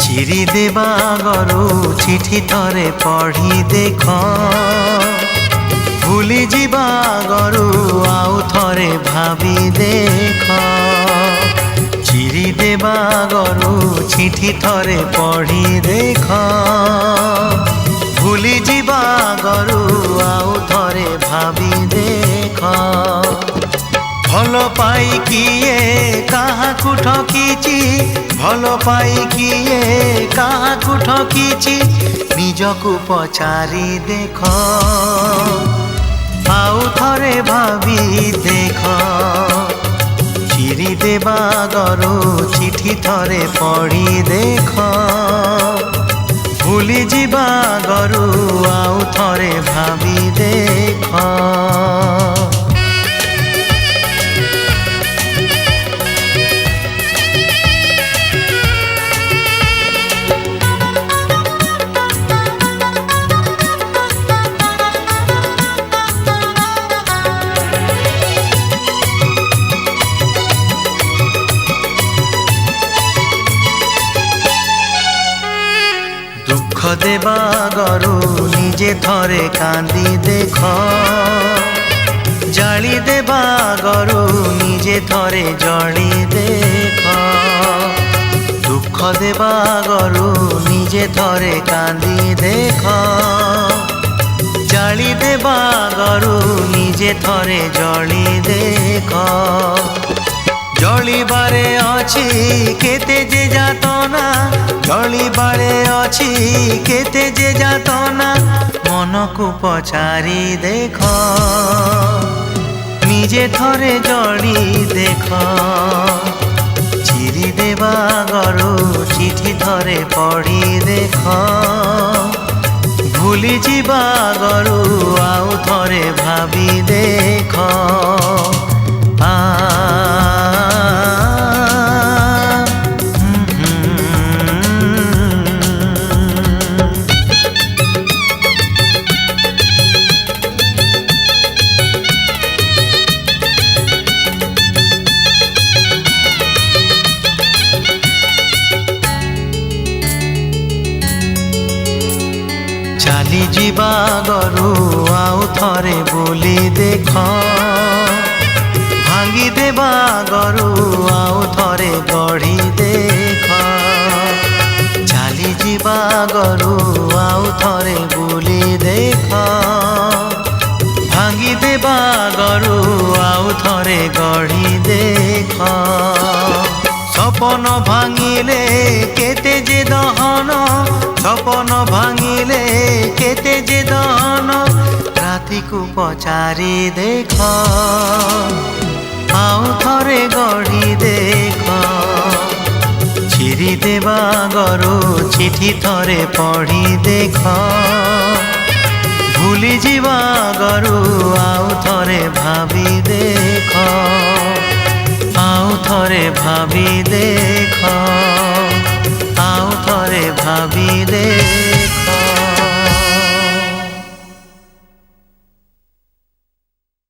চিরি দেবা গরু চিঠি থরে পঢ়ি দেখ, ভুলি ଯିବା ଗରୁ ଆଉ ଥରେ ଭାବି ଦେଖ। ଚିରି ଦେବା ଗରୁ ଚିଠି ଥରେ ପଢ଼ି ଦେଖ, ଭୁଲି ଯିବା ଗରୁ ଆଉ ଥରେ ଭାବି ଦେଖ। ଭଲ ପାଇ କିଏ କାହାକୁ ଠକିଛି, ଭଲ ପାଇ କିଏ କାହାକୁ ଠକିଛି, ନିଜକୁ ପଚାରି ଦେଖ, ଆଉ ଥରେ ଭାବି ଦେଖ। ଚିରି ଦେବା ଗରୁ ଚିଠି ଥରେ ପଢ଼ି ଦେଖ, ଭୁଲି ଯିବା ଗରୁ ଆଉ ଥରେ ଭାବି ଦେଖ। দুঃখ দেবা গরু নিজে থরে কান্দি দেখ, জালি দেবা গরু নিজে থরে জলি দেখ। দুঃখ দেবা গরু নিজে থরে কান্দি দেখ, জালি দেবা গরু নিজে থরে জলি দেখ। জলিবারে অছি কেতে যে যাতনা, জলিবারে অছি কেতে যে যাতনা, মনকু পচারি দেখ, নিজে থরে জলি দেখ। চিরি দেবা গরু চিঠি থরে পঢ়ি দেখ, ভুলি ଯିବା ଗରୁ ଆଉ ଥରେ ଭାବି ଦେଖ। ଚାଲି ଯିବା ଗରୁ ଆଉ ଥରେ ବୁଲି ଦେଖ, ଭାଙ୍ଗି ଦେବା ଗରୁ ଆଉ ଥରେ ଗଢ଼ି ଦେଖ। ଚାଲି ଯିବା ଗରୁ ଆଉ ଥରେ ବୁଲି ଦେଖ, ଭାଙ୍ଗି ଦେବା ଗରୁ ଆଉ ଥରେ ଗଢ଼ି ଦେଖ। সপন ভাঙিলে কেতে যে দহন, সপন ভাঙিলে কেতে যে দহন, রাতিকু পচারি দেখ, আউ থরে গড়ি দেখ। চিরি দেবা গরু চিঠি থরে পঢ়ি দেখ, ভুলি ଯିବା গরু আউ থরে ভাবি দেখ, আউ থরে ভাবি দেখ, আউ থরে ভাবি দেখো।